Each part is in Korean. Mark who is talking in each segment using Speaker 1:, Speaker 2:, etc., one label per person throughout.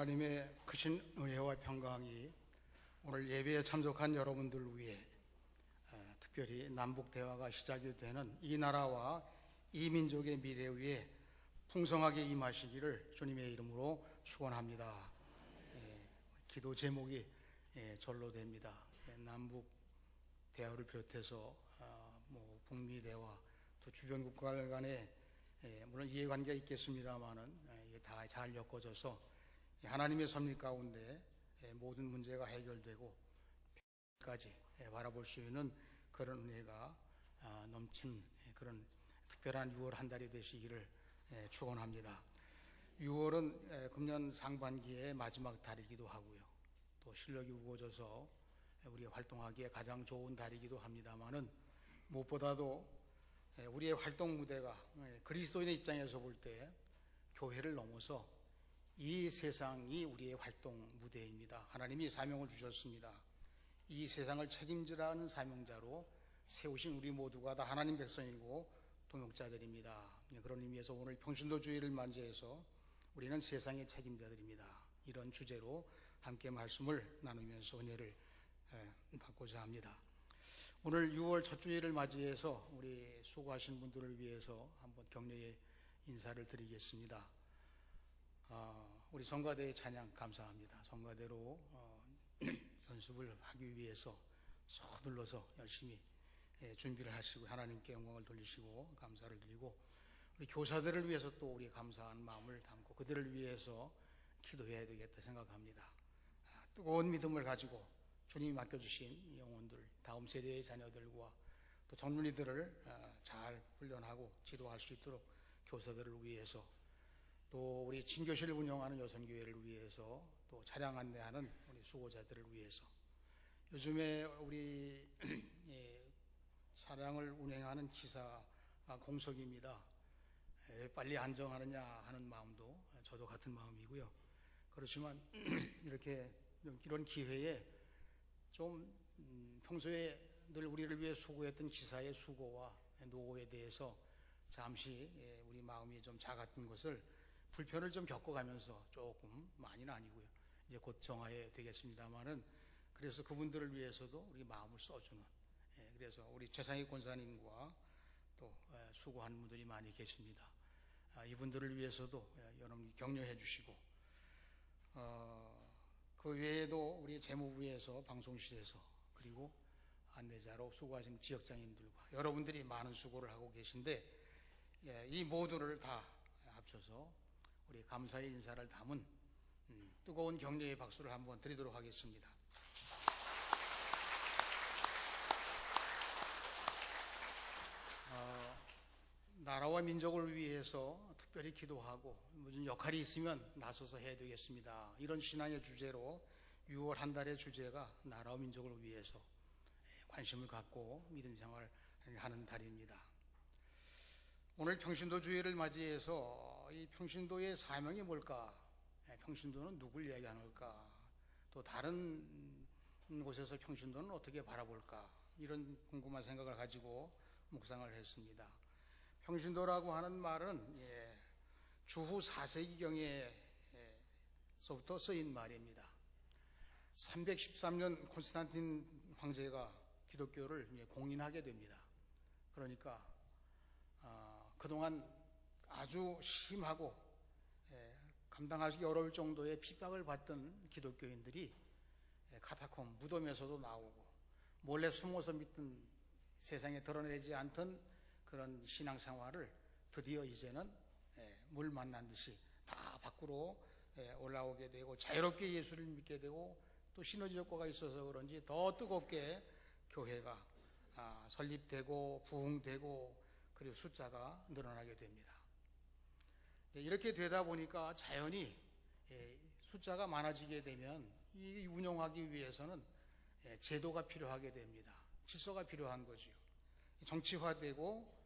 Speaker 1: 하나님의 크신 은혜와 평강이 오늘 예배에 참석한 여러분들을 위해 특별히 남북 대화가 시작이 되는 이 나라와 이 민족의 미래 위에 풍성하게 임하시기를 주님의 이름으로 축원합니다. 기도 제목이 절로 됩니다. 남북 대화를 비롯해서 북미 대화, 또 주변 국가들 간에 물론 이해관계가 있겠습니다만은 다 잘 엮어져서 하나님의 섭리 가운데 모든 문제가 해결되고 까지 바라볼 수 있는 그런 은혜가 넘친 그런 특별한 6월 한 달이 되시기를 축원합니다. 6월은 금년 상반기의 마지막 달이기도 하고요. 또 실력이 우거져서 우리 활동하기에 가장 좋은 달이기도 합니다만은 무엇보다도 우리의 활동 무대가 그리스도인의 입장에서 볼 때 교회를 넘어서 이 세상이 우리의 활동 무대입니다. 하나님이 사명을 주셨습니다. 이 세상을 책임지라는 사명자로 세우신 우리 모두가 다 하나님 백성이고 동역자들입니다. 그런 의미에서 오늘 평신도 주일을 맞이해서 우리는 세상의 책임자들입니다. 이런 주제로 함께 말씀을 나누면서 은혜를 받고자 합니다. 오늘 6월 첫 주일을 맞이해서 우리 수고하신 분들을 위해서 한번 격려의 인사를 드리겠습니다. 우리 성가대의 찬양 감사합니다. 성가대로 연습을 하기 위해서 서둘러서 열심히 준비를 하시고 하나님께 영광을 돌리시고 감사를 드리고 우리 교사들을 위해서 또 우리 감사한 마음을 담고 그들을 위해서 기도해야 되겠다 생각합니다. 뜨거운 믿음을 가지고 주님이 맡겨주신 영혼들, 다음 세대의 자녀들과 또 젊은이들을 잘 훈련하고 지도할 수 있도록 교사들을 위해서 또 우리 진교실을 운영하는 여선교회를 위해서 또 차량 안내하는 우리 수고자들을 위해서 요즘에 우리 차량을 운행하는 기사 공석입니다. 빨리 안정하느냐 하는 마음도 저도 같은 마음이고요. 그렇지만 이렇게 이런 기회에 좀 평소에 늘 우리를 위해 수고했던 기사의 수고와 노고에 대해서 잠시 우리 마음이 좀 작았던 것을 불편을 좀 겪어가면서 조금 많이는 아니고요. 이제 곧 정화해 되겠습니다만은 그래서 그분들을 위해서도 우리 마음을 써주는 그래서 우리 최상희 권사님과 또 수고하는 분들이 많이 계십니다. 이분들을 위해서도 여러분 격려해 주시고 그 외에도 우리 재무부에서 방송실에서 그리고 안내자로 수고하신 지역장님들과 여러분들이 많은 수고를 하고 계신데 이 모두를 다 합쳐서 우리 감사의 인사를 담은 뜨거운 격려의 박수를 한번 드리도록 하겠습니다. 나라와 민족을 위해서 특별히 기도하고 무슨 역할이 있으면 나서서 해야 되겠습니다. 이런 신앙의 주제로 6월 한 달의 주제가 나라와 민족을 위해서 관심을 갖고 믿음 생활을 하는 달입니다. 오늘 평신도 주일을 맞이해서 이 평신도의 사명이 뭘까? 평신도는 누굴 이야기하는 걸까? 또 다른 곳에서 평신도는 어떻게 바라볼까? 이런 궁금한 생각을 가지고 묵상을 했습니다. 평신도라고 하는 말은 주후 4세기경에서부터 쓰인 말입니다. 313년 콘스탄틴 황제가 기독교를 공인하게 됩니다. 그러니까 그동안 아주 심하고 감당하기 어려울 정도의 핍박을 받던 기독교인들이 카타콤 무덤에서도 나오고 몰래 숨어서 믿던 세상에 드러내지 않던 그런 신앙생활을 드디어 이제는 물 만난 듯이 다 밖으로 올라오게 되고 자유롭게 예수를 믿게 되고 또 시너지 효과가 있어서 그런지 더 뜨겁게 교회가 설립되고 부흥되고 그리고 숫자가 늘어나게 됩니다. 이렇게 되다 보니까 자연히 숫자가 많아지게 되면 이 운영하기 위해서는 제도가 필요하게 됩니다. 질서가 필요한 거죠. 정치화되고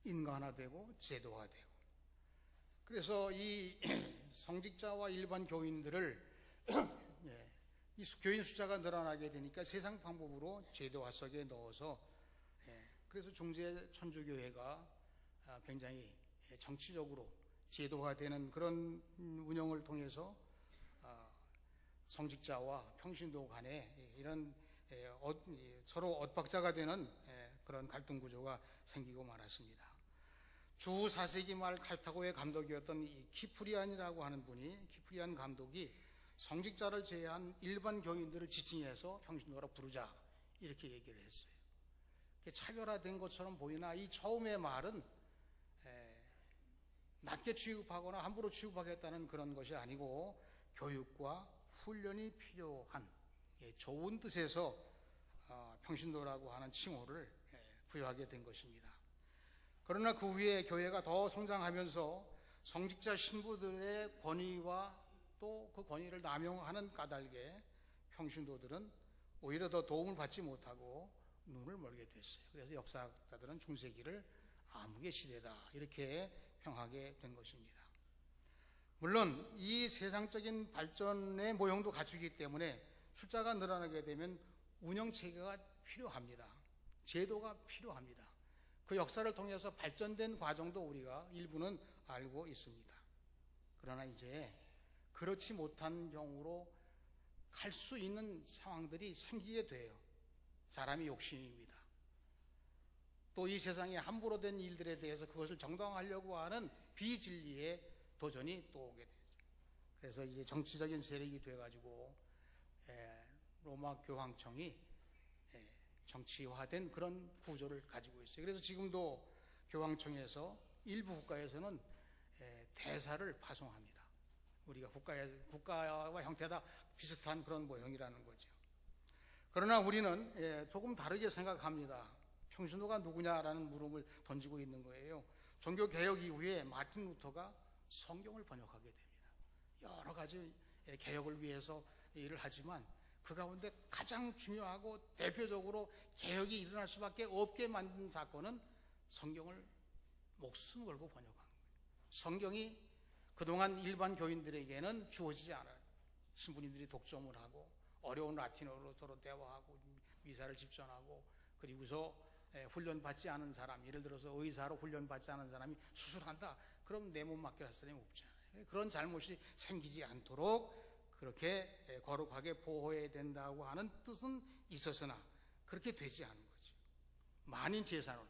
Speaker 1: 인간화되고 제도화되고 그래서 이 성직자와 일반 교인들을 이 교인 숫자가 늘어나게 되니까 세상 방법으로 제도화 속에 넣어서 그래서 중재 천주교회가 굉장히 정치적으로 제도화되는 그런 운영을 통해서 성직자와 평신도 간에 이런 서로 엇박자가 되는 그런 갈등 구조가 생기고 말았습니다. 주 4세기 말 칼타고의 감독이었던 이 키프리안이라고 하는 분이, 키프리안 감독이 성직자를 제외한 일반 교인들을 지칭해서 평신도라 부르자 이렇게 얘기를 했어요. 차별화된 것처럼 보이나 이 처음의 말은 낮게 취급하거나 함부로 취급하겠다는 그런 것이 아니고 교육과 훈련이 필요한 좋은 뜻에서 평신도라고 하는 칭호를 부여하게 된 것입니다. 그러나 그 후에 교회가 더 성장하면서 성직자 신부들의 권위와 또 그 권위를 남용하는 까닭에 평신도들은 오히려 더 도움을 받지 못하고 눈을 멀게 됐어요. 그래서 역사학자들은 중세기를 암흑의 시대다 이렇게 평하게 된 것입니다. 물론 이 세상적인 발전의 모형도 갖추기 때문에 숫자가 늘어나게 되면 운영체계가 필요합니다. 제도가 필요합니다. 그 역사를 통해서 발전된 과정도 우리가 일부는 알고 있습니다. 그러나 이제 그렇지 못한 경우로 갈 수 있는 상황들이 생기게 돼요. 사람이 욕심입니다. 또 이 세상에 함부로 된 일들에 대해서 그것을 정당화하려고 하는 비진리의 도전이 또 오게 되죠. 그래서 이제 정치적인 세력이 돼가지고 로마 교황청이 정치화된 그런 구조를 가지고 있어요. 그래서 지금도 교황청에서 일부 국가에서는 대사를 파송합니다. 우리가 국가와 형태가 비슷한 그런 모형이라는 거죠. 그러나 우리는 조금 다르게 생각합니다. 평신도가 누구냐라는 물음을 던지고 있는 거예요. 종교개혁 이후에 마틴 루터가 성경을 번역하게 됩니다. 여러 가지 개혁을 위해서 일을 하지만 그 가운데 가장 중요하고 대표적으로 개혁이 일어날 수밖에 없게 만든 사건은 성경을 목숨 걸고 번역한 거예요. 성경이 그동안 일반 교인들에게는 주어지지 않아요. 신부님들이 독점을 하고 어려운 라틴어로 서로 대화하고 미사를 집전하고 그리고서 훈련받지 않은 사람, 예를 들어서 의사로 훈련받지 않은 사람이 수술한다. 그럼 내 몸 맡겨할 사람이 없잖아요. 그런 잘못이 생기지 않도록 그렇게 거룩하게 보호해야 된다고 하는 뜻은 있었으나 그렇게 되지 않은 거죠. 만인 제사는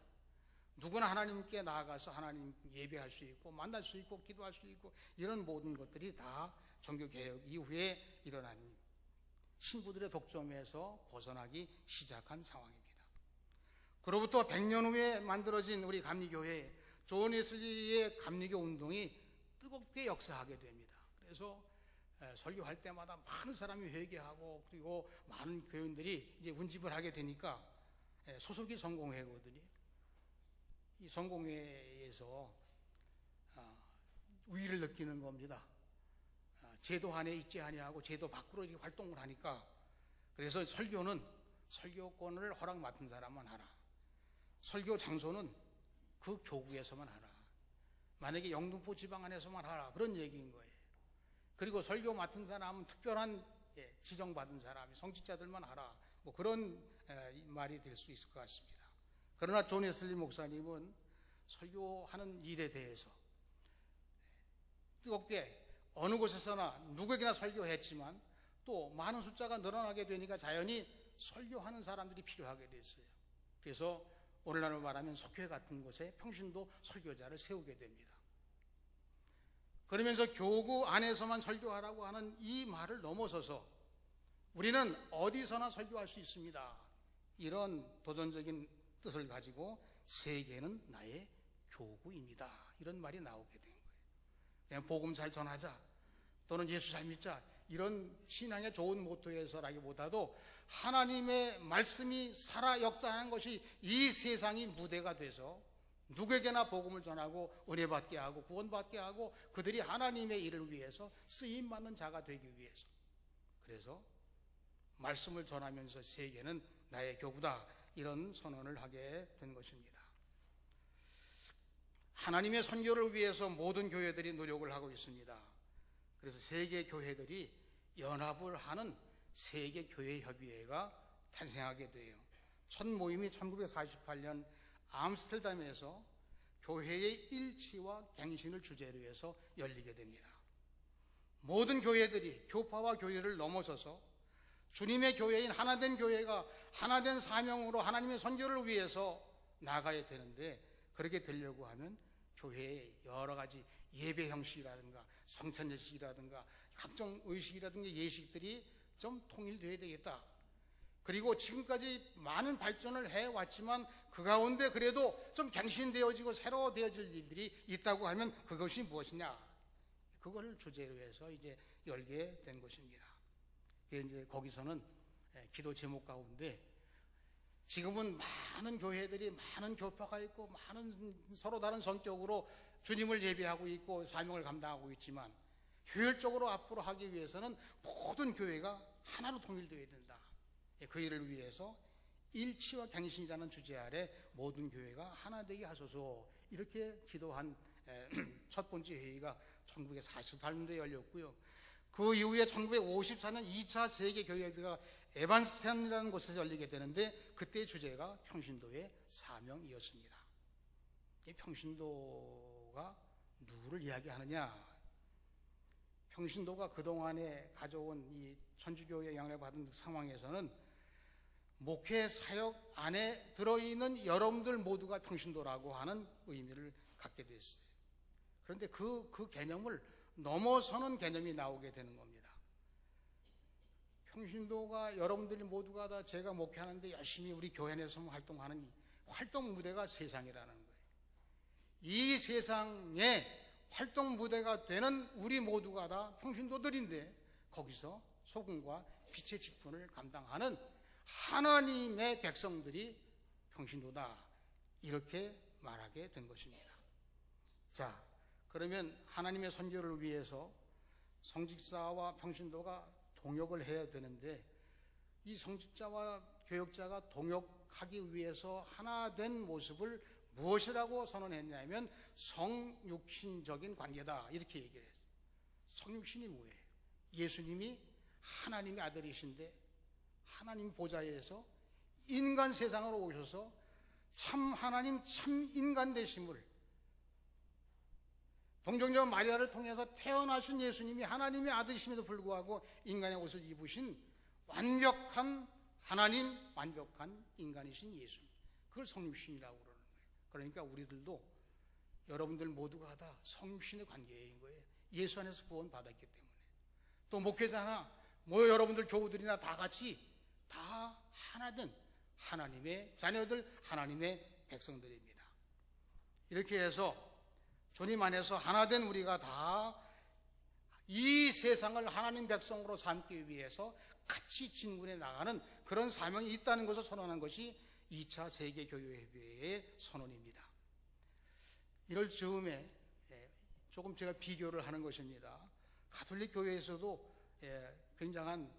Speaker 1: 누구나 하나님께 나아가서 하나님 예배할 수 있고 만날 수 있고 기도할 수 있고 이런 모든 것들이 다 종교개혁 이후에 일어난 신부들의 독점에서 벗어나기 시작한 상황입니다. 그로부터 100년 후에 만들어진 우리 감리교회 존 웨슬리의 감리교 운동이 뜨겁게 역사하게 됩니다. 그래서 설교할 때마다 많은 사람이 회개하고 그리고 많은 교인들이 이제 운집을 하게 되니까 소속이 성공회거든요. 이 성공회에서 우위를 느끼는 겁니다. 제도 안에 있지 아니하고 제도 밖으로 이렇게 활동을 하니까 그래서 설교는 설교권을 허락 맡은 사람만 하라. 설교 장소는 그 교구에서만 하라. 만약에 영등포 지방 안에서만 하라. 그런 얘기인 거예요. 그리고 설교 맡은 사람은 특별한 지정받은 사람이 성직자들만 하라. 뭐 그런 말이 될 수 있을 것 같습니다. 그러나 존 웨슬리 목사님은 설교하는 일에 대해서 뜨겁게 어느 곳에서나 누구에게나 설교했지만 또 많은 숫자가 늘어나게 되니까 자연히 설교하는 사람들이 필요하게 됐어요. 그래서 오늘날로 말하면 속회 같은 곳에 평신도 설교자를 세우게 됩니다. 그러면서 교구 안에서만 설교하라고 하는 이 말을 넘어서서 우리는 어디서나 설교할 수 있습니다. 이런 도전적인 뜻을 가지고 세계는 나의 교구입니다. 이런 말이 나오게 된 거예요. 그냥 복음 잘 전하자 또는 예수 잘 믿자 이런 신앙의 좋은 모토에서라기보다도 하나님의 말씀이 살아 역사하는 것이 이 세상이 무대가 돼서 누구에게나 복음을 전하고 은혜받게 하고 구원받게 하고 그들이 하나님의 일을 위해서 쓰임받는 자가 되기 위해서 그래서 말씀을 전하면서 세계는 나의 교구다 이런 선언을 하게 된 것입니다. 하나님의 선교를 위해서 모든 교회들이 노력을 하고 있습니다. 그래서 세계 교회들이 연합을 하는 세계교회협의회가 탄생하게 돼요. 첫 모임이 1948년 암스테르담에서 교회의 일치와 갱신을 주제로 해서 열리게 됩니다. 모든 교회들이 교파와 교회를 넘어서서 주님의 교회인 하나된 교회가 하나된 사명으로 하나님의 선교를 위해서 나가야 되는데, 그렇게 되려고 하면 교회의 여러 가지 예배 형식이라든가 성찬 예식이라든가 각종 의식이라든가 예식들이 좀 통일되어야 되겠다. 그리고 지금까지 많은 발전을 해왔지만 그 가운데 그래도 좀 갱신되어지고 새로 되어질 일들이 있다고 하면 그것이 무엇이냐, 그걸 주제로 해서 이제 열게 된 것입니다. 이제 거기서는 기도 제목 가운데 지금은 많은 교회들이 많은 교파가 있고 많은 서로 다른 성격으로 주님을 예배하고 있고 사명을 감당하고 있지만, 효율적으로 앞으로 하기 위해서는 모든 교회가 하나로 통일되어야 된다. 그 일을 위해서 일치와 갱신이라는 주제 아래 모든 교회가 하나 되게 하소서, 이렇게 기도한 첫 번째 회의가 1948년도에 열렸고요. 그 이후에 1954년 2차 세계교회회의가 에반스탄이라는 곳에서 열리게 되는데, 그때 주제가 평신도의 사명이었습니다. 이 평신도가 누구를 이야기하느냐? 평신도가 그동안에 가져온 이 천주교의 영향을 받은 상황에서는 목회 사역 안에 들어있는 여러분들 모두가 평신도라고 하는 의미를 갖게 됐어요. 그런데 그 개념을 넘어서는 개념이 나오게 되는 겁니다. 평신도가 여러분들이 모두가 다 제가 목회하는데 열심히 우리 교회 내에서 활동하는 활동 무대가 세상이라는 거예요. 이 세상에 활동 무대가 되는 우리 모두가 다 평신도들인데, 거기서 소금과 빛의 직분을 감당하는 하나님의 백성들이 평신도다, 이렇게 말하게 된 것입니다. 자, 그러면 하나님의 선교를 위해서 성직자와 평신도가 동역을 해야 되는데, 이 성직자와 교역자가 동역하기 위해서 하나 된 모습을 무엇이라고 선언했냐면 성육신적인 관계다, 이렇게 얘기를 했어요. 성육신이 뭐예요? 예수님이 하나님의 아들이신데 하나님 보좌에서 인간 세상으로 오셔서 참 하나님 참 인간 되심을, 동정녀 마리아를 통해서 태어나신 예수님이 하나님의 아들이심에도 불구하고 인간의 옷을 입으신 완벽한 하나님, 완벽한 인간이신 예수, 그걸 성육신이라고 그러는 거예요. 그러니까 우리들도 여러분들 모두가 다 성육신의 관계인 거예요. 예수 안에서 구원 받았기 때문에. 또 목회자나 여러분들 교우들이나 다 같이 다 하나된 하나님의 자녀들, 하나님의 백성들입니다. 이렇게 해서 주님 안에서 하나된 우리가 다 이 세상을 하나님 백성으로 삼기 위해서 같이 진군해 나가는 그런 사명이 있다는 것을 선언한 것이 2차 세계교회회의의 선언입니다. 이럴 즈음에 조금 제가 비교를 하는 것입니다. 가톨릭 교회에서도 굉장한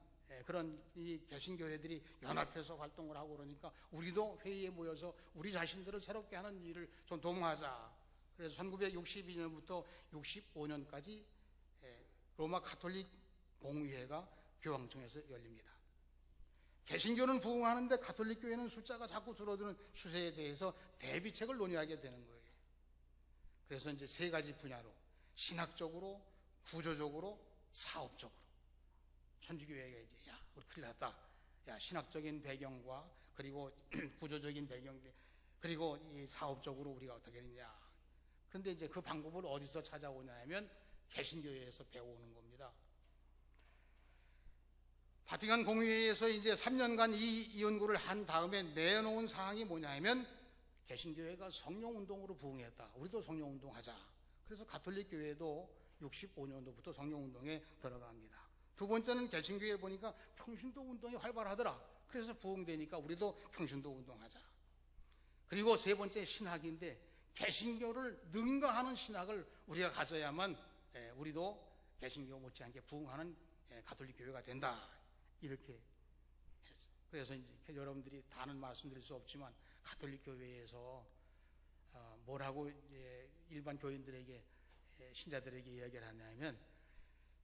Speaker 1: 그런 이 개신교회들이 연합해서 활동을 하고 그러니까 우리도 회의에 모여서 우리 자신들을 새롭게 하는 일을 좀 도모하자. 그래서 1962년부터 65년까지 로마 가톨릭 공의회가 교황청에서 열립니다. 개신교는 부흥하는데 가톨릭 교회는 숫자가 자꾸 줄어드는 추세에 대해서 대비책을 논의하게 되는 거예요. 그래서 이제 세 가지 분야로, 신학적으로, 구조적으로, 사업적으로, 천주교회가 이제 우리 큰일 났다. 신학적인 배경과 그리고 구조적인 배경, 그리고 이 사업적으로 우리가 어떻게 했냐. 그런데 이제 그 방법을 어디서 찾아오냐 하면 개신교회에서 배워오는 겁니다. 바티칸 공의회에서 이제 3년간 이 연구를 한 다음에 내놓은 사항이 뭐냐 하면 개신교회가 성령운동으로 부흥했다. 우리도 성령운동 하자. 그래서 가톨릭 교회도 65년도부터 성령운동에 들어갑니다. 두 번째는 개신교회 보니까 평신도 운동이 활발하더라. 그래서 부흥되니까 우리도 평신도 운동하자. 그리고 세 번째 신학인데 개신교를 능가하는 신학을 우리가 가져야만 우리도 개신교 못지않게 부흥하는 가톨릭 교회가 된다. 이렇게 했어요. 그래서 이제 여러분들이 다는 말씀드릴 수 없지만 가톨릭 교회에서 뭐라고 일반 교인들에게, 신자들에게 이야기를 하냐면,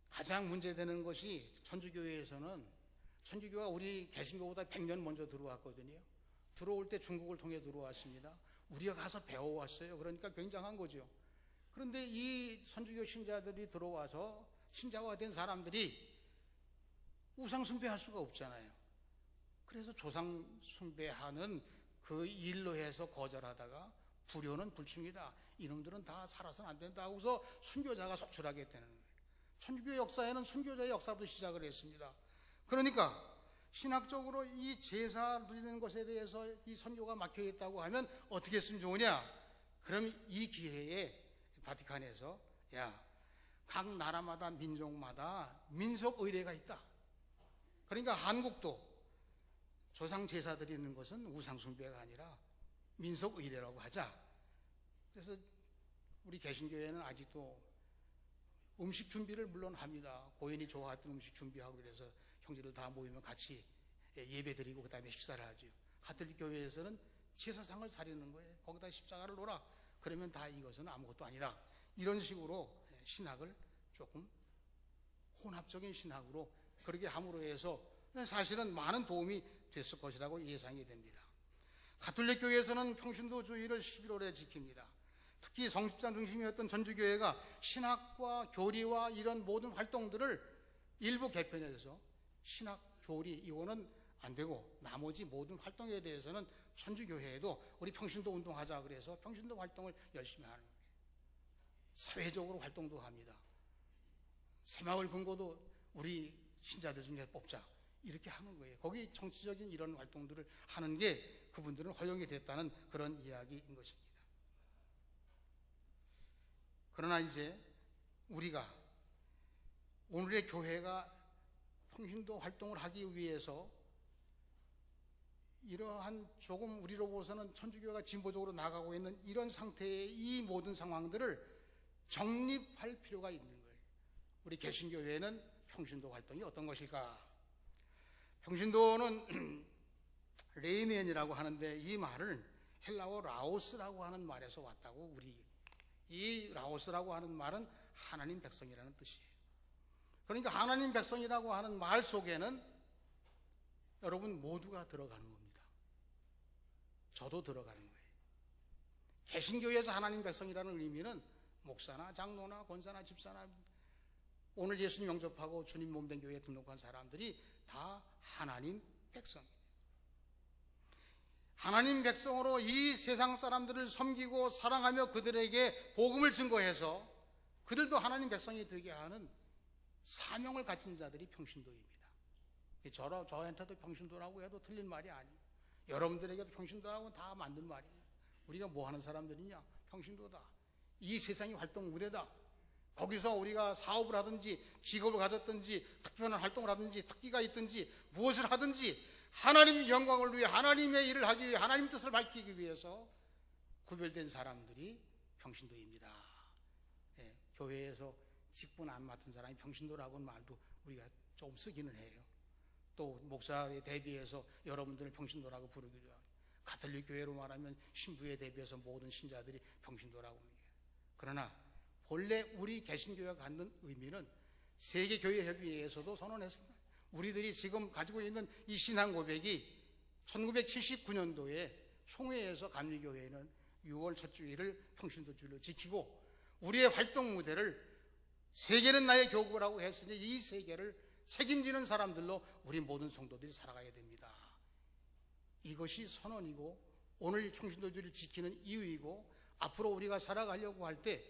Speaker 1: 가장 문제되는 것이 천주교회에서는, 천주교가 우리 개신교보다 100년 먼저 들어왔거든요. 들어올 때 중국을 통해 들어왔습니다. 우리가 가서 배워왔어요. 그러니까 굉장한 거죠. 그런데 이 천주교 신자들이 들어와서 신자화된 사람들이 우상 숭배할 수가 없잖아요. 그래서 조상 숭배하는 그 일로 해서 거절하다가 불효는 불충이다, 이놈들은 다 살아서는 안 된다 하고서 순교자가 속출하게 되는 거예요. 천주교 역사에는 순교자의 역사부터 시작을 했습니다. 그러니까 신학적으로 이 제사 드리는 것에 대해서 이 선교가 막혀 있다고 하면 어떻게 했으면 좋으냐? 그럼 이 기회에 바티칸에서 각 나라마다 민족마다 민속 의례가 있다. 그러니까 한국도 조상 제사 드리는 것은 우상 숭배가 아니라 민속 의례라고 하자. 그래서 우리 개신교회는 아직도 음식 준비를 물론 합니다. 고인이 좋아했던 음식 준비하고 그래서 형제들 다 모이면 같이 예배 드리고 그 다음에 식사를 하죠. 가톨릭 교회에서는 제사상을 차리는 거예요. 거기다 십자가를 놓으라. 그러면 다 이것은 아무것도 아니다. 이런 식으로 신학을 조금 혼합적인 신학으로 그렇게 함으로 해서 사실은 많은 도움이 됐을 것이라고 예상이 됩니다. 가톨릭 교회에서는 평신도주의를 11월에 지킵니다. 특히 성십자 중심이었던 전주교회가 신학과 교리와 이런 모든 활동들을 일부 개편해서 신학, 교리 이거는 안 되고 나머지 모든 활동에 대해서는 천주교회에도 우리 평신도 운동하자 그래서 평신도 활동을 열심히 하는 거예요. 사회적으로 활동도 합니다. 새마을 금고도 우리 신자들 중에 뽑자 이렇게 하는 거예요. 거기 정치적인 이런 활동들을 하는 게 그분들은 허용이 됐다는 그런 이야기인 것입니다. 그러나 이제 우리가 오늘의 교회가 평신도 활동을 하기 위해서 이러한 조금 우리로 보서는 천주교가 진보적으로 나가고 있는 이런 상태의 이 모든 상황들을 정립할 필요가 있는 거예요. 우리 개신교회는 평신도 활동이 어떤 것일까? 평신도는 레이멘이라고 하는데 이 말을 헬라어 라오스라고 하는 말에서 왔다고 이 라오스라고 하는 말은 하나님 백성이라는 뜻이에요. 그러니까 하나님 백성이라고 하는 말 속에는 여러분 모두가 들어가는 겁니다. 저도 들어가는 거예요. 개신교회에서 하나님 백성이라는 의미는 목사나 장로나 권사나 집사나 오늘 예수님 영접하고 주님 몸된 교회에 등록한 사람들이 다 하나님 백성이에요. 하나님 백성으로 이 세상 사람들을 섬기고 사랑하며 그들에게 복음을 증거해서 그들도 하나님 백성이 되게 하는 사명을 가진 자들이 평신도입니다. 저한테도 평신도라고 해도 틀린 말이 아니에요. 여러분들에게도 평신도라고 다 만든 말이에요. 우리가 뭐 하는 사람들이냐? 평신도다. 이 세상이 활동 무대다. 거기서 우리가 사업을 하든지 직업을 가졌든지 특별한 활동을 하든지 특기가 있든지 무엇을 하든지 하나님 영광을 위해 하나님의 일을 하기 위해 하나님 뜻을 밝히기 위해서 구별된 사람들이 평신도입니다. 교회에서 직분 안 맡은 사람이 평신도라고는 말도 우리가 좀 쓰기는 해요. 또 목사에 대비해서 여러분들을 평신도라고 부르기도 하고 가톨릭 교회로 말하면 신부에 대비해서 모든 신자들이 평신도라고 합니다. 그러나 본래 우리 개신교회가 갖는 의미는 세계교회협의회에서도 선언했습니다. 우리들이 지금 가지고 있는 이 신앙 고백이 1979년도에 총회에서 감리교회는 6월 첫 주일을 평신도주의를 지키고 우리의 활동 무대를 세계는 나의 교구라고 했으니 이 세계를 책임지는 사람들로 우리 모든 성도들이 살아가야 됩니다. 이것이 선언이고 오늘 평신도주의를 지키는 이유이고 앞으로 우리가 살아가려고 할 때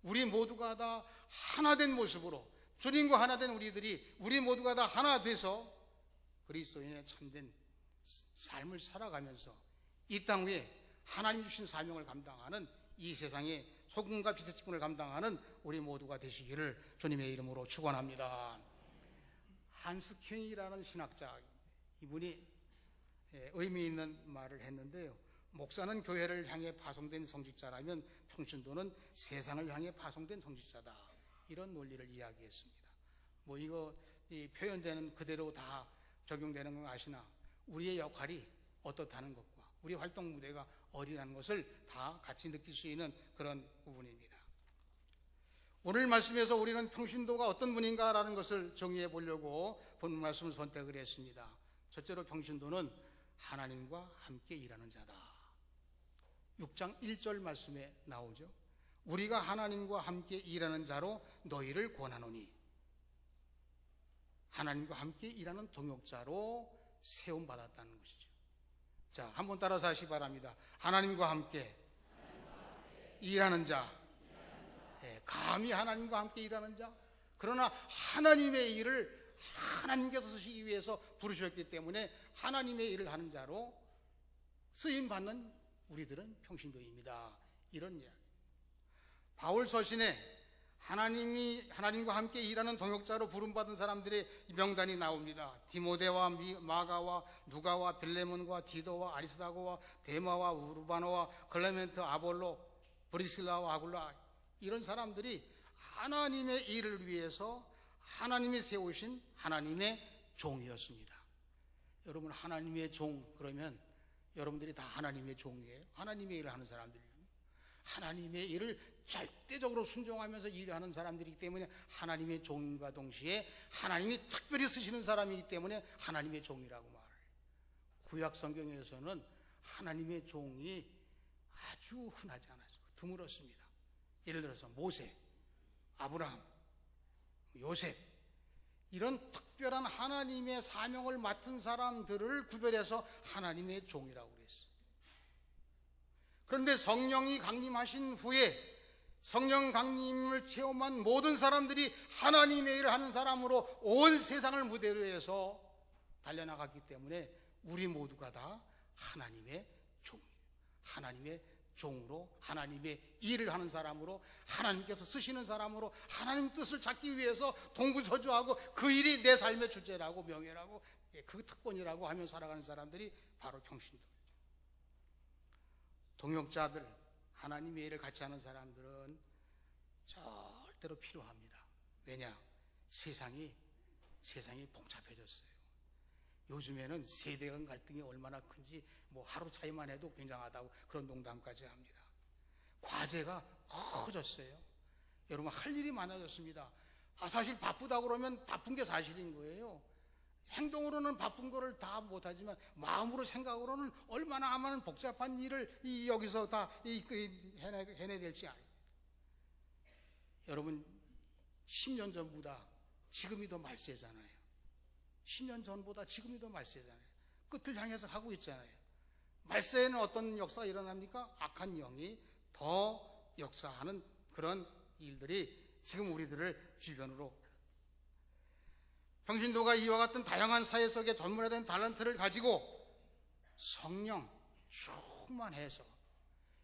Speaker 1: 우리 모두가 다 하나된 모습으로 주님과 하나된 우리 모두가 다 하나 돼서 그리스도인의 참된 삶을 살아가면서 이 땅 위에 하나님 주신 사명을 감당하는 이 세상의 소금과 빛의 직분을 감당하는 우리 모두가 되시기를 주님의 이름으로 축원합니다. 한스 킹이라는 신학자, 이분이 의미 있는 말을 했는데요. 목사는 교회를 향해 파송된 성직자라면 평신도는 세상을 향해 파송된 성직자다. 이런 논리를 이야기했습니다. 이거 표현되는 그대로 다 적용되는 건 아시나 우리의 역할이 어떻다는 것과 우리 활동 무대가 어디라는 것을 다 같이 느낄 수 있는 그런 부분입니다. 오늘 말씀에서 우리는 평신도가 어떤 분인가라는 것을 정의해 보려고 본문 말씀을 선택을 했습니다. 첫째로 평신도는 하나님과 함께 일하는 자다. 6장 1절 말씀에 나오죠. 우리가 하나님과 함께 일하는 자로 너희를 권하노니 하나님과 함께 일하는 동역자로 세움받았다는 것이죠. 자, 한번 따라서 하시기 바랍니다. 하나님과 함께 일하는 자. 감히 하나님과 함께 일하는 자. 그러나 하나님의 일을 하나님께서 쓰시기 위해서 부르셨기 때문에 하나님의 일을 하는 자로 쓰임받는 우리들은 평신도입니다. 이런 이야기. 바울 서신에 하나님과 함께 일하는 동역자로 부름받은 사람들의 명단이 나옵니다. 디모데와 마가와 누가와 빌레몬과 디도와 아리스다고와 데마와 우르바노와 클레멘트, 아볼로, 브리실라와 아굴라, 이런 사람들이 하나님의 일을 위해서 하나님이 세우신 하나님의 종이었습니다. 여러분, 하나님의 종 그러면 여러분들이 다 하나님의 종이에요. 하나님의 일을 하는 사람들이고, 하나님의 일을 절대적으로 순종하면서 일하는 사람들이기 때문에 하나님의 종인과 동시에 하나님이 특별히 쓰시는 사람이기 때문에 하나님의 종이라고 말해요. 구약 성경에서는 하나님의 종이 아주 흔하지 않았어요. 드물었습니다. 예를 들어서 모세, 아브라함, 요셉, 이런 특별한 하나님의 사명을 맡은 사람들을 구별해서 하나님의 종이라고 그랬어요. 그런데 성령이 강림하신 후에 성령 강림을 체험한 모든 사람들이 하나님의 일을 하는 사람으로 온 세상을 무대로 해서 달려나갔기 때문에 우리 모두가 다 하나님의 종이에요. 하나님의 종으로, 하나님의 일을 하는 사람으로, 하나님께서 쓰시는 사람으로, 하나님 뜻을 찾기 위해서 동부서주하고 그 일이 내 삶의 주제라고, 명예라고, 그 특권이라고 하며 살아가는 사람들이 바로 평신도. 동역자들, 하나님의 일을 같이 하는 사람들은 절대로 필요합니다. 왜냐? 세상이 복잡해졌어요. 요즘에는 세대 간 갈등이 얼마나 큰지 하루 차이만 해도 굉장하다고 그런 농담까지 합니다. 과제가 커졌어요. 여러분, 할 일이 많아졌습니다. 사실 바쁘다고 그러면 바쁜 게 사실인 거예요. 행동으로는 바쁜 거를 다 못하지만 마음으로, 생각으로는 얼마나 많은 복잡한 일을 여기서 다 해내야 될지 알아요. 여러분, 10년 전보다 지금이 더 말세잖아요. 10년 전보다 지금이 더 말세잖아요. 끝을 향해서 가고 있잖아요. 말세에는 어떤 역사가 일어납니까? 악한 영이 더 역사하는 그런 일들이 지금 우리들을 주변으로. 평신도가 이와 같은 다양한 사회 속에 전문화된 탤런트를 가지고 성령 충만해서,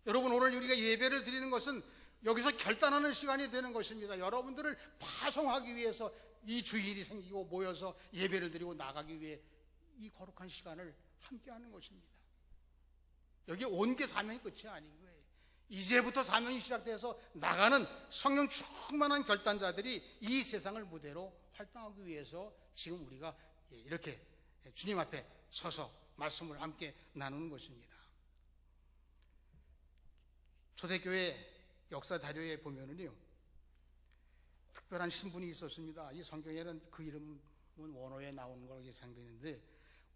Speaker 1: 여러분, 오늘 우리가 예배를 드리는 것은 여기서 결단하는 시간이 되는 것입니다. 여러분들을 파송하기 위해서 이 주일이 생기고 모여서 예배를 드리고 나가기 위해 이 거룩한 시간을 함께하는 것입니다. 여기 온 게 사명이 끝이 아닌 거예요. 이제부터 사명이 시작돼서 나가는 성령 충만한 결단자들이 이 세상을 무대로 활동하기 위해서 지금 우리가 이렇게 주님 앞에 서서 말씀을 함께 나누는 것입니다. 초대교회 역사 자료에 보면은요, 특별한 신분이 있었습니다. 이 성경에는 그 이름은 원어에 나오는 걸로 예상되는데,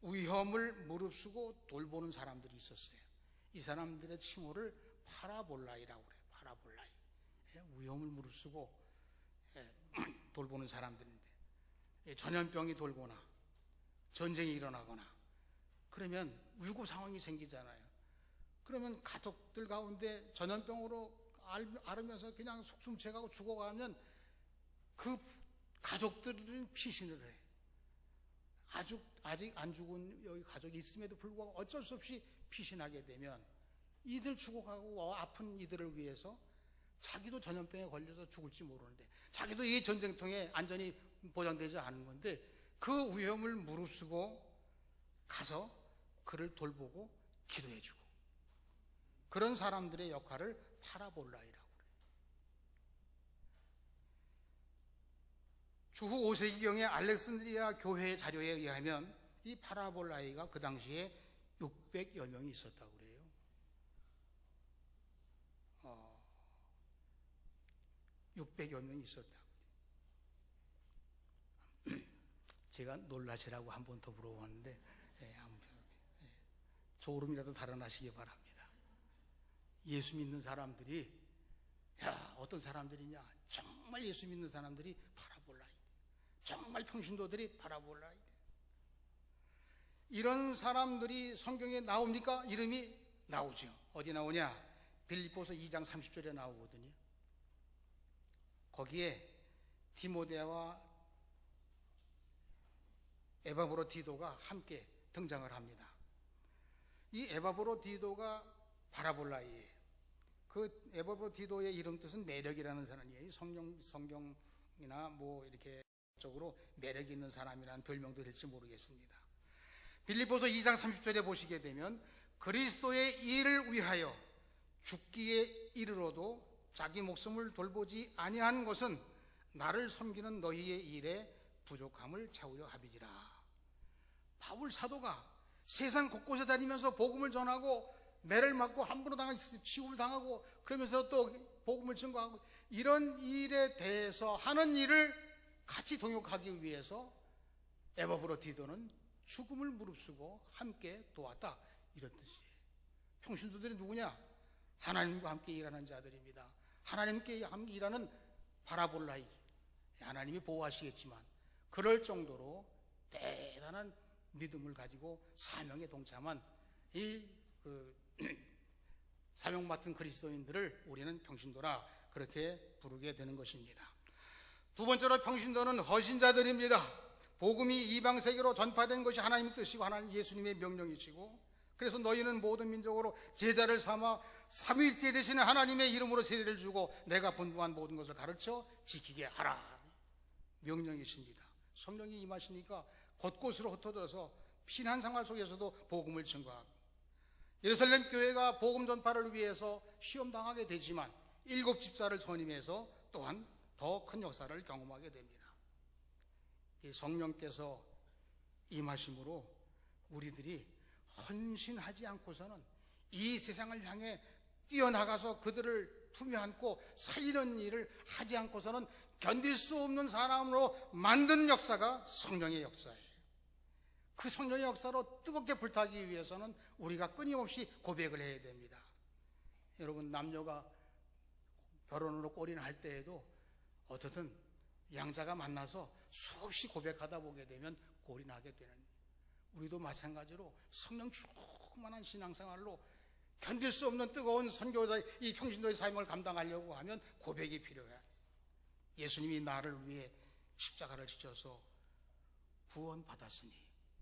Speaker 1: 위험을 무릅쓰고 돌보는 사람들이 있었어요. 이 사람들의 칭호를 파라볼라이라고 그래요. 파라볼라이. 위험을 무릅쓰고 돌보는 사람들인데, 전염병이 돌거나 전쟁이 일어나거나 그러면 위급 상황이 생기잖아요. 그러면 가족들 가운데 전염병으로 앓으면서 그냥 속숨체가고 죽어가면 그 가족들은 피신을 해요. 아직 안 죽은 여기 가족이 있음에도 불구하고 어쩔 수 없이 피신하게 되면 이들 죽어가고 아픈 이들을 위해서 자기도 전염병에 걸려서 죽을지 모르는데, 자기도 이 전쟁통에 안전이 보장되지 않은 건데 그 위험을 무릅쓰고 가서 그를 돌보고 기도해주고, 그런 사람들의 역할을 파라볼라이라고 그래요. 주후 5세기경의 알렉산드리아 교회의 자료에 의하면 이 파라볼라이가 그 당시에 600여 명이 있었다고 그래요. 600여 명이 있었다고. 제가 놀라시라고 한 번 더 물어봤는데 조금이라도 달아나시기 바랍니다. 예수 믿는 사람들이, 어떤 사람들이냐, 정말 예수 믿는 사람들이 파라볼라이, 정말 평신도들이 바라보라. 이런 사람들이 성경에 나옵니까? 이름이 나오죠. 어디 나오냐? 빌립보서 2장 30절에 나오거든요. 거기에 디모데와 에바브로디도가 함께 등장을 합니다. 이 에바브로디도가 바라볼라이에요. 그 에바브로디도의 이름 뜻은 매력이라는 사람이에요. 성경이나 뭐 이렇게 쪽으로 매력 있는 사람이라는 별명도 될지 모르겠습니다. 빌립보서 2장 30절에 보시게 되면 그리스도의 일을 위하여 죽기에 이르러도 자기 목숨을 돌보지 아니한 것은 나를 섬기는 너희의 일에 부족함을 채우려 함이니라. 바울 사도가 세상 곳곳에 다니면서 복음을 전하고 매를 맞고 함부로 당하고 취급을 당하고 그러면서 또 복음을 증거하고 이런 일에 대해서 하는 일을 같이 동역하기 위해서 에바브로디도는 죽음을 무릅쓰고 함께 도왔다, 이런 뜻이에요. 평신도들이 누구냐? 하나님과 함께 일하는 자들입니다. 하나님께 함께 일하는 바라볼라이, 하나님이 보호하시겠지만 그럴 정도로 대단한 믿음을 가지고 사명에 동참한 이 사명 맡은 그리스도인들을 우리는 평신도라 그렇게 부르게 되는 것입니다. 두 번째로 평신도는 헌신자들입니다. 복음이 이방 세계로 전파된 것이 하나님 뜻이고 하나님 예수님의 명령이시고, 그래서 너희는 모든 민족으로 제자를 삼아 삼위일체 되시는 하나님의 이름으로 세례를 주고 내가 분부한 모든 것을 가르쳐 지키게 하라, 명령이십니다. 성령이 임하시니까 곳곳으로 흩어져서 피난 생활 속에서도 복음을 증거하고, 예루살렘 교회가 복음 전파를 위해서 시험당하게 되지만 7 집사를 선임해서 또한 더 큰 역사를 경험하게 됩니다. 이 성령께서 임하심으로 우리들이 헌신하지 않고서는 이 세상을 향해 뛰어나가서 그들을 품에 안고 살리는 일을 하지 않고서는 견딜 수 없는 사람으로 만드는 역사가 성령의 역사예요. 그 성령의 역사로 뜨겁게 불타기 위해서는 우리가 끊임없이 고백을 해야 됩니다. 여러분, 남녀가 결혼으로 꼴이나 할 때에도 어떻든 양자가 만나서 수없이 고백하다 보게 되면 꼴이 나게 되는, 우리도 마찬가지로 성령 충만한 신앙생활로 견딜 수 없는 뜨거운 선교자의 이 평신도의 삶을 감당하려고 하면 고백이 필요해요. 예수님이 나를 위해 십자가를 지셔서 구원받았으니,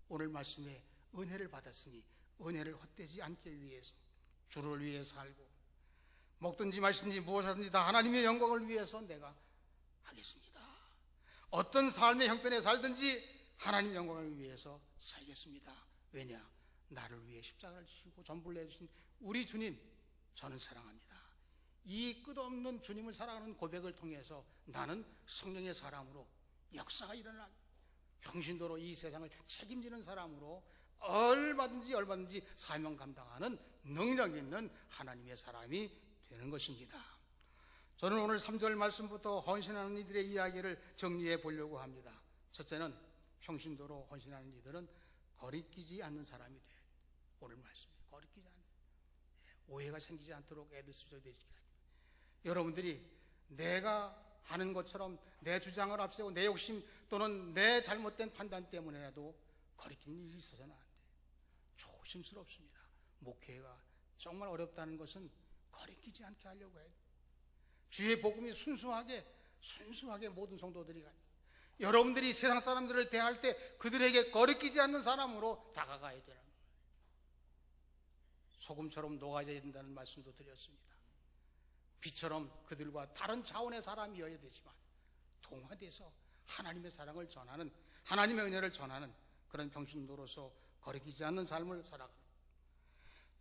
Speaker 1: 오늘 말씀에 은혜를 받았으니 은혜를 헛되지 않기 위해서 주를 위해 살고, 먹든지 마시든지 무엇하든지 다 하나님의 영광을 위해서 내가 하겠습니다. 어떤 삶의 형편에 살든지 하나님의 영광을 위해서 살겠습니다. 왜냐? 나를 위해 십자가를 지시고 전부를 내주신 우리 주님, 저는 사랑합니다. 이 끝없는 주님을 사랑하는 고백을 통해서 나는 성령의 사람으로 역사가 일어나 평신도로 이 세상을 책임지는 사람으로 얼마든지 사명 감당하는 능력 있는 하나님의 사람이 되는 것입니다. 저는 오늘 3절 말씀부터 헌신하는 이들의 이야기를 정리해 보려고 합니다. 첫째는 평신도로 헌신하는 이들은 거리끼지 않는 사람이 돼요. 오늘 말씀에 거리끼지 않는, 오해가 생기지 않도록 애들 쓰셔야 되지. 여러분들이 내가 하는 것처럼 내 주장을 앞세우고 내 욕심 또는 내 잘못된 판단 때문에라도 거리끼는 일이 있어서는 안 돼요. 조심스럽습니다. 목회가 정말 어렵다는 것은 거리끼지 않게 하려고 해요. 주의 복음이 순수하게 모든 성도들이 가요. 여러분들이 세상 사람들을 대할 때 그들에게 거리끼지 않는 사람으로 다가가야 되는 거예요. 소금처럼 녹아져야 된다는 말씀도 드렸습니다. 빛처럼 그들과 다른 차원의 사람이어야 되지만 동화돼서 하나님의 사랑을 전하는, 하나님의 은혜를 전하는 그런 평신도로서 거리끼지 않는 삶을 살아갑니다.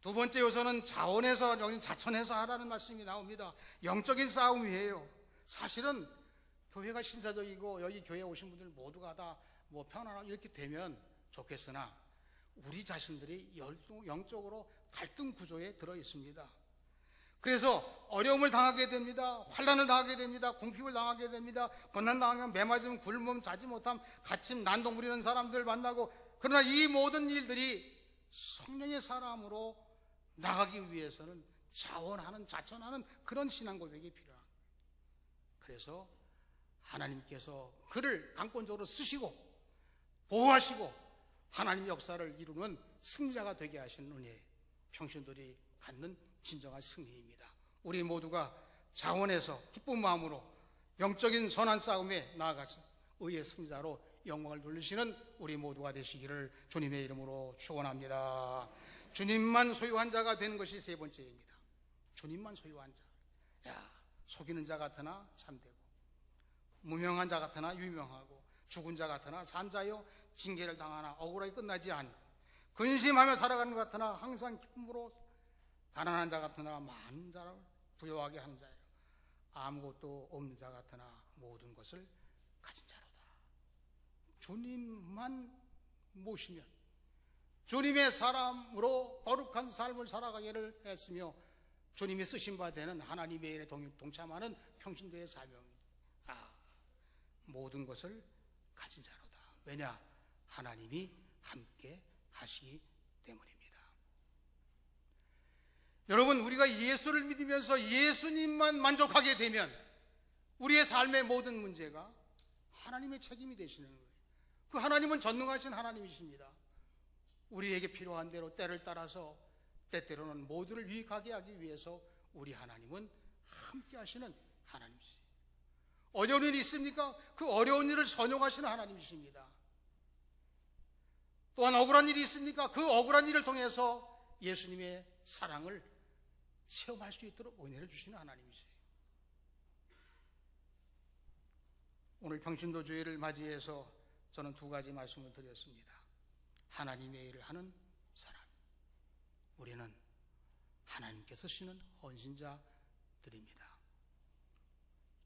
Speaker 1: 두 번째 요소는 자원에서, 여기 자천해서 하라는 말씀이 나옵니다. 영적인 싸움이에요. 사실은 교회가 신사적이고 여기 교회에 오신 분들 모두가 다 뭐 편안하고 이렇게 되면 좋겠으나 우리 자신들이 영적으로 갈등 구조에 들어 있습니다. 그래서 어려움을 당하게 됩니다. 환난을 당하게 됩니다. 궁핍을 당하게 됩니다. 고난 당하면 매맞음, 굶음, 자지 못함, 갇힘, 난동 부리는 사람들 만나고, 그러나 이 모든 일들이 성령의 사람으로 나가기 위해서는 자원하는, 자천하는 그런 신앙 고백이 필요합니다. 그래서 하나님께서 그를 강권적으로 쓰시고 보호하시고 하나님의 역사를 이루는 승리자가 되게 하시는 은혜, 평신도들이 갖는 진정한 승리입니다. 우리 모두가 자원해서 기쁜 마음으로 영적인 선한 싸움에 나아가서 의의 승리자로 영광을 돌리시는 우리 모두가 되시기를 주님의 이름으로 축원합니다. 주님만 소유한 자가 되는 것이 세 번째입니다. 주님만 소유한 자. 속이는 자 같으나 참되고, 무명한 자 같으나 유명하고, 죽은 자 같으나 산 자요, 징계를 당하나 억울하게 끝나지 않고, 근심하며 살아가는 것 같으나 항상 기쁨으로, 가난한 자 같으나 많은 자를 부여하게 하는 자예요. 아무것도 없는 자 같으나 모든 것을 가진 자로다. 주님만 모시면, 주님의 사람으로 거룩한 삶을 살아가기를 했으며 주님이 쓰신 바 되는 하나님의 일에 동참하는 평신도의 사명입니다. 모든 것을 가진 자로다. 왜냐? 하나님이 함께 하시기 때문입니다. 여러분, 우리가 예수를 믿으면서 예수님만 만족하게 되면 우리의 삶의 모든 문제가 하나님의 책임이 되시는 거예요. 그 하나님은 전능하신 하나님이십니다. 우리에게 필요한 대로 때를 따라서 때때로는 모두를 유익하게 하기 위해서 우리 하나님은 함께 하시는 하나님이세요. 어려운 일이 있습니까? 그 어려운 일을 선용하시는 하나님이십니다. 또한 억울한 일이 있습니까? 그 억울한 일을 통해서 예수님의 사랑을 체험할 수 있도록 은혜를 주시는 하나님이세요. 오늘 평신도 주일을 맞이해서 저는 두 가지 말씀을 드렸습니다. 하나님의 일을 하는 사람, 우리는 하나님께서 쓰시는 헌신자들입니다.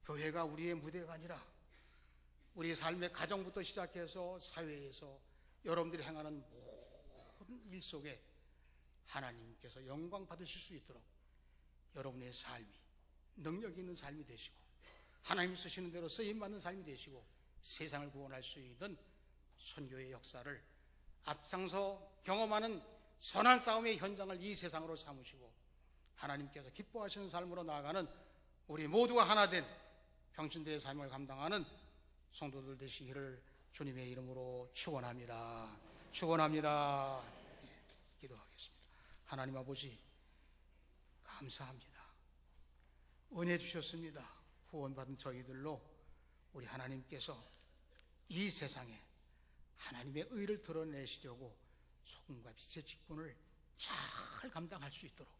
Speaker 1: 교회가 우리의 무대가 아니라 우리의 삶의 가정부터 시작해서 사회에서 여러분들이 행하는 모든 일 속에 하나님께서 영광 받으실 수 있도록 여러분의 삶이 능력 있는 삶이 되시고 하나님 쓰시는 대로 쓰임받는 삶이 되시고 세상을 구원할 수 있는 선교의 역사를 앞장서 경험하는 선한 싸움의 현장을 이 세상으로 삼으시고 하나님께서 기뻐하시는 삶으로 나아가는 우리 모두가 하나 된 평신도의 삶을 감당하는 성도들 되시기를 주님의 이름으로 축원합니다. 축원합니다. 기도하겠습니다. 하나님 아버지, 감사합니다. 은혜 주셨습니다. 후원받은 저희들로 우리 하나님께서 이 세상에 하나님의 의를 드러내시려고 소금과 빛의 직분을 잘 감당할 수 있도록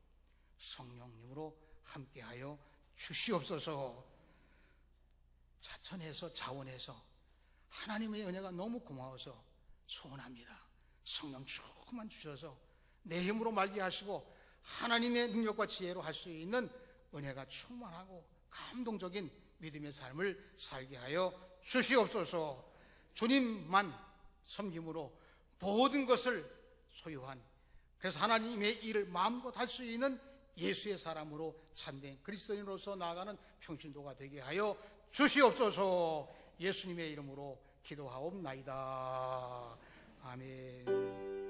Speaker 1: 성령님으로 함께하여 주시옵소서. 자천해서 자원해서 하나님의 은혜가 너무 고마워서 소원합니다. 성령 조금만 주셔서 내 힘으로 말게 하시고 하나님의 능력과 지혜로 할 수 있는 은혜가 충만하고 감동적인 믿음의 삶을 살게 하여 주시옵소서. 주님만 섬김으로 모든 것을 소유한, 그래서 하나님의 일을 마음껏 할 수 있는 예수의 사람으로 참된 그리스도인으로서 나아가는 평신도가 되게 하여 주시옵소서. 예수님의 이름으로 기도하옵나이다. 아멘.